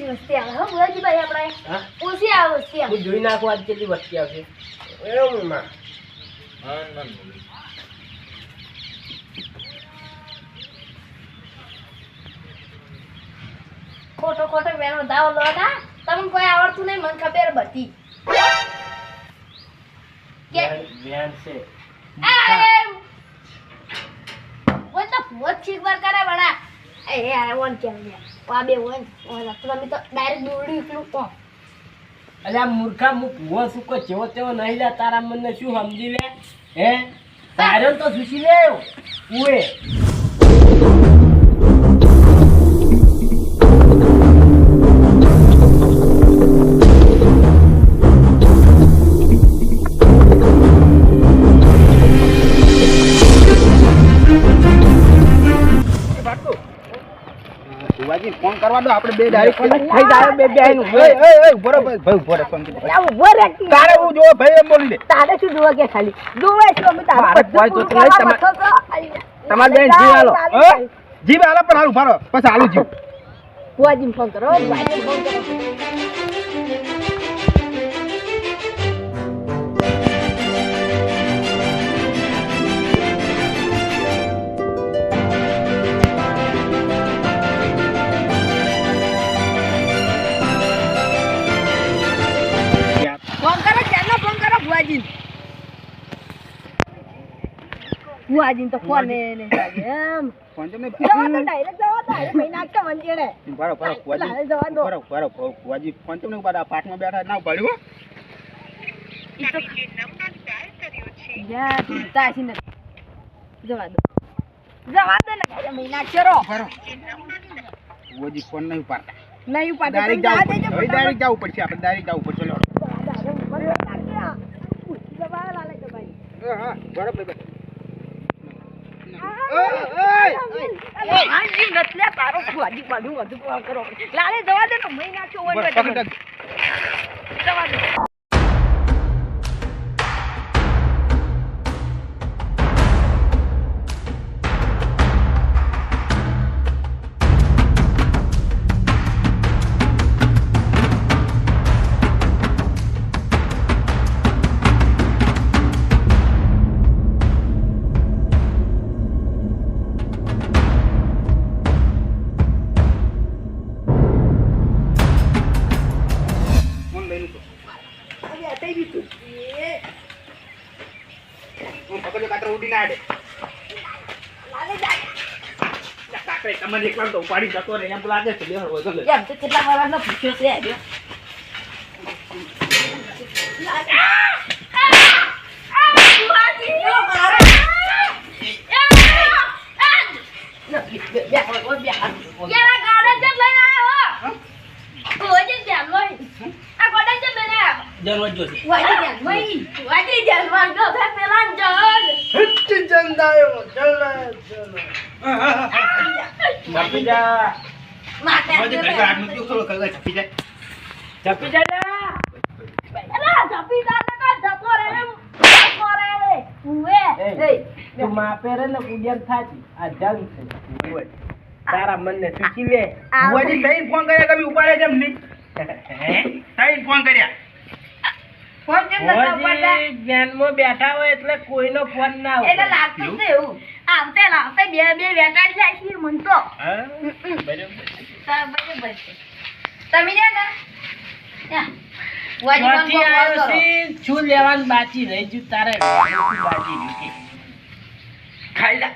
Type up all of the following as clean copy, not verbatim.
ઓછી વસ્તી આવે હો બુવાજીભાઈ આપણે ઓછી આવે વસ્તી આવે હું જોઈ નાખું આજ કેટલી વસ્તી આવશે એવું માં ખોટો ખોટો વેણો દાવ લોડા તમને કોઈ આવડતું નહીં મને ખબર બધી કે વ્યાન છે ઓય તો ફોટ છીકવાર કરે બડા એ યાર ઓન કેમ ને આ બે ઓન ઓલા તમે તો ડાયરેક્ટ દોડી એકલું તો અલ્યા મૂર્ખા હું ભૂવો શું કો જેવો તેવો નહીં લે તારા મને શું સમજી લે હે તારે તો સુશી લે ઉએ ફોન કરવા દો આપણે બે ડાયરેક્ટ થઈ જાય બે બે આઈનું ઉભો ભાઈ ઉભો રે ફોન ઉભો રે તારે હું જો ભાઈ એમ બોલી દે તારે શું જોવા કે ખાલી જોવે છે અમે તારે કોઈ તો નહીં તમાર બેન જીવ આલો જીવ આલો પણ હાલ ઉભા રહો પછી હાલું જીવ બુવાજી ફોન કરો બુવાજી ફોન કરો બુવાજી તો ફોન ને એમ ફોન તમને જવા દો ડાયરેક્ટ જવા દો ભાઈ નાખતા મન જેડે બરો કુવાજી જવા દો બરો કુવાજી ફોન તમને ઉભા પાઠમાં બેઠા ના પડ્યું ઈ તો યા તાસી ને જવા દો ને ભાઈ મહિના ચરો કુવાજી ફોન નહીં ઉપાડતા નહીં ઉપાડે ડાયરેક્ટ જવું પડશે આપણે ડાયરેક્ટ જવું પડશે હા બરાબર તારો બુવાજી પાડું વધુ કરો લાલે જવા દે તો મહિના છો હોય જવા દે તમારે એકલા તો ઉપાડી જતો રહે એમ લાગે છે એમ તો કેટલા વાળાનો પૂછ્યો છે આવ્યો તારા મને સુચી લે બુવાજી તઈ ફોન કર્યા તમે ઉપાડે કેમ નહીં તઈ ફોન કર્યા ફોન કેમ નતો પડતા જ્ઞાનમાં બેઠા હોય એટલે કોઈનો ફોન ના હોય એટલે લાગતું છે એવું આવતે બે વેટાડી જાય છે મન તો બરાબર તમે ને શું લેવાનું બાકી રહી ગયું તારે બાકી ખાઈ જા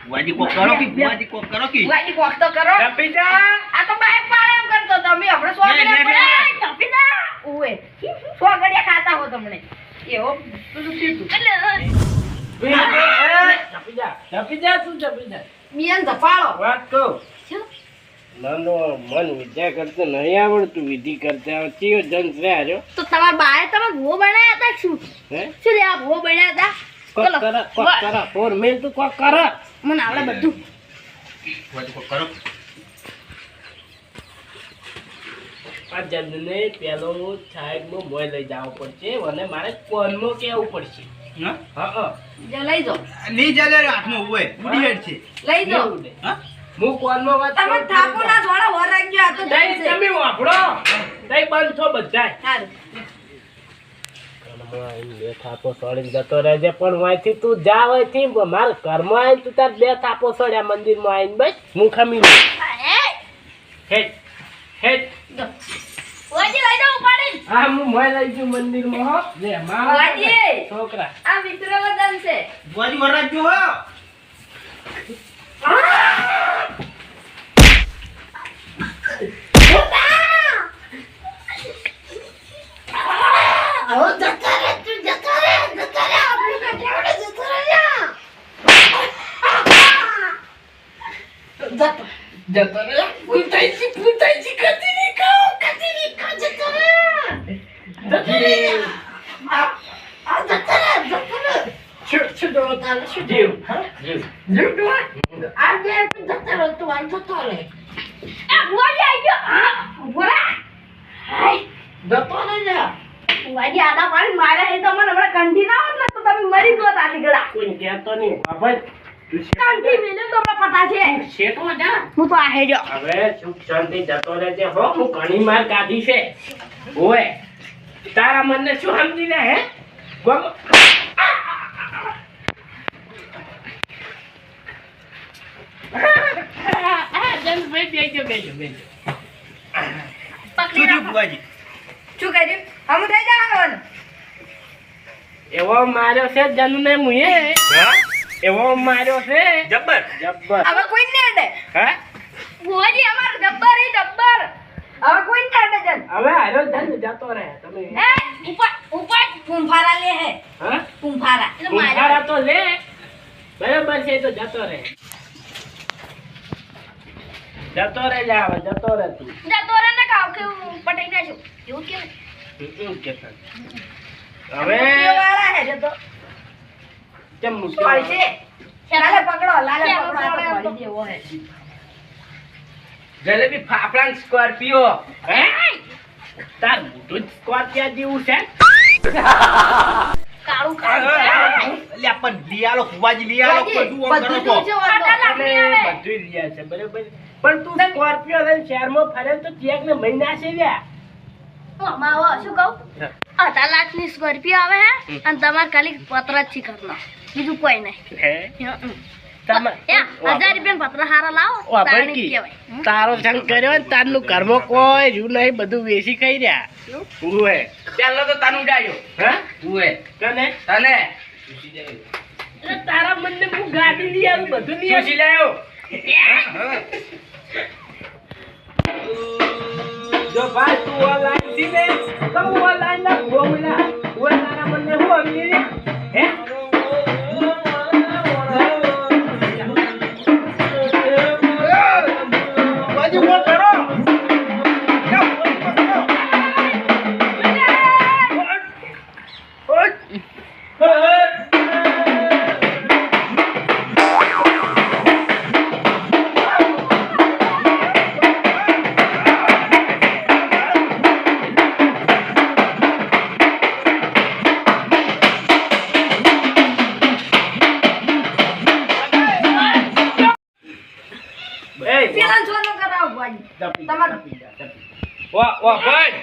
બુવાજી કોક કરો કે બુવાજી કોક કરો કે બુવાજી કોક તો કરો જપી જા આ તો બાઈક પાડે એમ કરતો તમે આપણે સોગડિયા જપી જા ઓએ સોગડિયા ખાતા હો તમને એવો તું સીધું જપી જા તું જપી જા મિયન ધપાળો વાત કહું નાનો મન વિદ્યા કરતો નહીં આવડતું વિધિ કરતા ચિયો જંગ છે આજો તો તમાર બાએ તમે ભૂવો બનાયા હતા શું હે શું લે આ ભૂવો બનાયા હતા કોક કર ફોર મેલ તું કોક કર મને આવડે બધું બુવાજી કોક કરો આ જંદને પેલો સાઈડમાં મોય લઈ જવો પડશે અને મારે કોનમાં કેવું પડશે હા જે લઈ જાઓ નહીં ચાલે હાથમાં હોય બુડી હેડ છે લઈ જાઓ હા હું કોલમાં વાત તમે કરું થાપો ના થોડા વર રાખજો આ તો તઈ જશે. તમે વાપરો તઈ બંધ છો બધાય સારું. ઘરમાં આઈને બે થાપો સળીને જતો રહેજે પણ વાંચી તું જા વાંચી મારા ઘરમાં આવીને તું તાર બે થાપો સળ્યા મંદિરમાં આવીને બસ હું ખમી એ, હેડ હેડ જો. ઓજી લઈ જાઓ ઉપાડીને. હા હું મોય લઈ ગયું મંદિરમાં હો લે મારા વાજી. છોકરા આ મિત્રનો જન્મ છે. બુઆજી વરરાજો હો આવો જતા રે તું જતા રે આપણી કાઢીઓડે જતા રે યા. જતો રે પૂતાઈજી કદી ની ખાઓ જતો રે આ જતો રે છોડો તારે શું જીવ જુડો આ જે જતો રે તું આ જતો રે આ ભુવાજી આવી ગયો હા ભુરા હાય જતો રે જા ભુવાજી આડા પાડી મારે હે તો મને હમણાં કંઠી ના હોત ને તો તમે મરી ગયો તારી ગળા કોઈ કહેતો નહીં બાપા કંઠી મેલે તો હમણાં પતા છે શેઠો જા હું તો આ હેડ્યો હવે સુખ શાંતિ જતો રહેજે હો હું ઘણી માર કાઢી છે ઓય તારા મનને શું સમજી લે હે ગમ જનભાઈ બેજો બેજો બેજો પકડી શું થયું રાખો બુઆજી શું કહ્યું હમ થઈ જવાનું એવો માર્યો છે જનુને મુએ હા એવો માર્યો છે જબ્બર જબ્બર હવે કોઈ ને અડે હા ભુવાજી અમાર જબ્બર હે જબ્બર હવે કોઈ ને અડે જન હવે આરો જન જતો રહે તમે એ ઉપર કુંભારા લે હે હા કુંભારા એટલે ઉધારા તો લે બરાબર છે તો જતો રહે જતો રહે જાવ જતો રહે તું જતો રે ને કાવ કે પટાઈ નાખ્યો એવું કેમ શું કહેતા હવે વાળા હે જતો કેમ સોળ મૂક્યો છે લાલે પકડો આ તો પડી દેવો હે જલેબી ફાફડા સ્કોર્પિયો હે તાર મોટું સ્કોર્પિયો જેવું છે કાળું કાળું અલ્યા પણ લીયાલો બુઆજી લીયાલો ભુવાજી, બધું આમ કરો બધું છો જો આટા લાગણી આવે બધું લ્યા છે બરાબર પણ તું સ્કોર્પિયો લઈને શહેરમાં ફરે તો ચેક ને મહિના છે લ્યા માવો શું કહું 8 લાખની સ્કોર્પિયો આવે હે અને તમારે ખાલી પત્ર જ શીખરનો બીજું કોઈ નહીં હે તમે 1000 રૂપિયા પત્ર હારા લાવો તાણી કહેવાય તારો સંગ કર્યો ને તારનું ઘરમાં કોઈ રહ્યું નહીં બધું વેચી ખાઈ રહ્યા ઉવે ચાલો તો તાનું ઉડાયો હે ઉએ કને તને એટલે તારા મનને હું ગાડી લઈ આવું બધું લઈ સુશી લાયો જો ભાઈ તું ઓનલાઈન થી ને તો ઓનલાઈન ના ગોમલા ઓય તારા મનને હું આવી હે બુઆજી ઉભો કરો પેલા છોનો કરાવો ભાઈ તમારું વાહ વાહ ભાઈ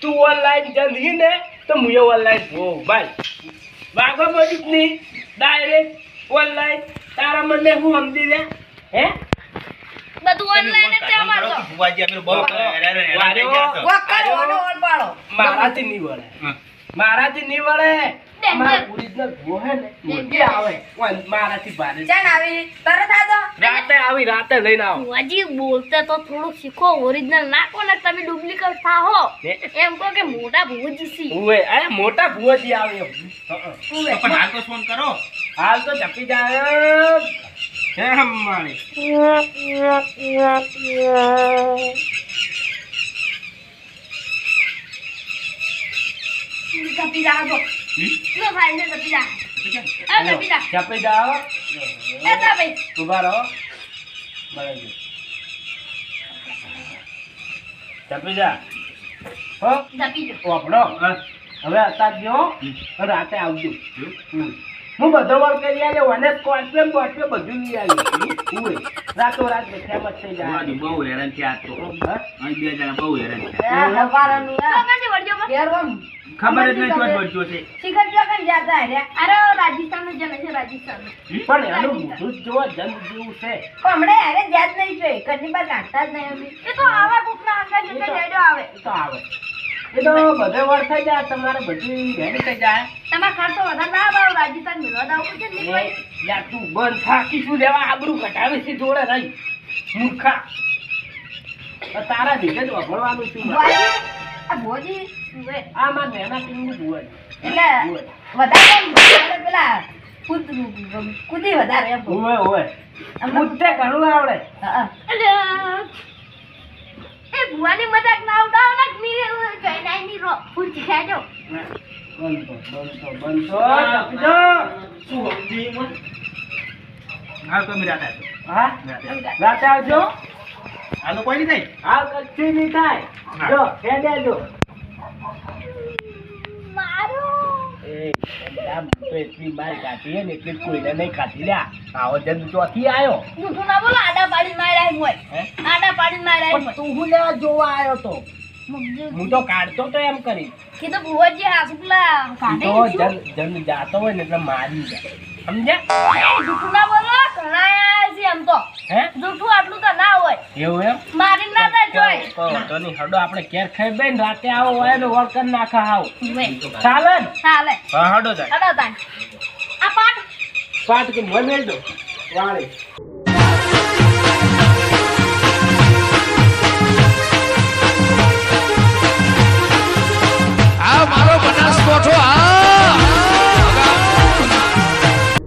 તું ઓનલાઈન જંધી ને તો મુએ ઓનલાઈન હો ભાઈ બાગો મોજી ની ડાયરેક્ટ ઓનલાઈન તારા મને હું સમજી લે હે બધું ઓનલાઈન જ છે અમાર તો બુઆજી અમે બહુ વક્કર ઓનો ઓન પાડો મારાથી નહીં વળે મારાથી નહીં વળે મારા ઓરિજિનલ ભો હે ને મોટી આવે ઓન મારાથી ભારે ચાલ આવી તરત આજો રાતે આવી રાતે લઈને આવો ભુવાજી બોલતે તો થોડું શીખો ઓરિજિનલ નાખો ને તમે ડુપ્લિકેટ થાહો એમ કહો કે મોટા ભુવાજી સી ઉવે આ મોટા ભુવાજી આવે એમ ઉવે પણ હાલ તો ફોન કરો હાલ તો ચપી જાય હે હમાણી કપી જાજો લો ભાઈ ને કપી જા આ કપી જા ચપી જાઓ એ તા ભાઈ ઉભા રહો બરાબર ચપી જા હો કપી જો વાપડો હવે અત્યારે જો રાતે આવજો હું બધો વળ કરી આલ્યો અને સ્કોર્પિયો બોર્પિયો બધું લઈ આવ્યો ઉય રાતો રાત બેઠા થઈ જાય બહુ હેરાન થયા આજ તો હા? અહીં 2 જણા બહુ હેરાન થયા હવારનું ઘેરવામ ખબર જ નહીં ચોટ વળજો છે શિખર જો કઈ જાતા રે અરે રાજસ્થાન જ જમે છે રાજસ્થાન પણ એનું મોઢું જ જોવા જંગ જેવું છે હમણે અરે જાત નહીં જોઈ કદી બાર કાઢતા જ નહીં અમે એ તો આવા કોકના અંગા જતે રેડો આવે એ તો આવે એ તો બધે વળ થઈ જાય તમારે બધી રેડી થઈ જાય તમાર ખર્ચો વધારે ના આવે રાજસ્થાન મેળવા દાવ કે નહીં એ યાર તું બંધ થાકી શું લેવા આબરૂ ઘટાવે છે જોડે રહી મૂર્ખા તારા દીધે જ વગળવાનું છું મારે. ભાઈ આ ભોજી વે આ માં મહેનત ટીમનું જુએ એટલે વધારે પેલા કૂદી વધારે એમ કહું. ઓય ઓય મુદ્દે ઘણું આવડે હા. એ ભુવાની મજાક ના ઉડાવો ને મીરે કઈ નાઈ ની રો પૂછી ખાજો બનતો શું સમજી મન હાલ કમી રાત આવજો હા રાતે આવજો હાલો કોઈ નહીં થાય હાલ કચ્છી નહીં થાય જો હેડે જો મારો એ આમ તો એટલી બાર કાઢી હે ને એટલી કોઈને નહીં કાઢી લ્યા આવો જન ચોથી આયો જૂઠું ના બોલો આડા પાડી માર્યા હોય હે આડા પાડી માર્યા પણ તું હું લેવા જોવા આવ્યો તો હું તો કાઢતો તો એમ કરી કીધું ભુવાજી હાસુ પેલા કાઢે તો જન જાતો હોય ને એટલે મારી જાય સમજ્યા જૂઠું ના બોલો ઘણા આયા છે એમ તો હે જૂઠું આટલું તો ના હોય એવું એમ મારી ના થાય જોય તો ની હડો આપણે કેર ખાઈ બેન રાતે આવો હોય ને વર્ક કરી નાખા આવ વે ચાલે ને ચાલે હા હડો જાય અડો તાન આ પાટ પાટ કે મને દો વાળી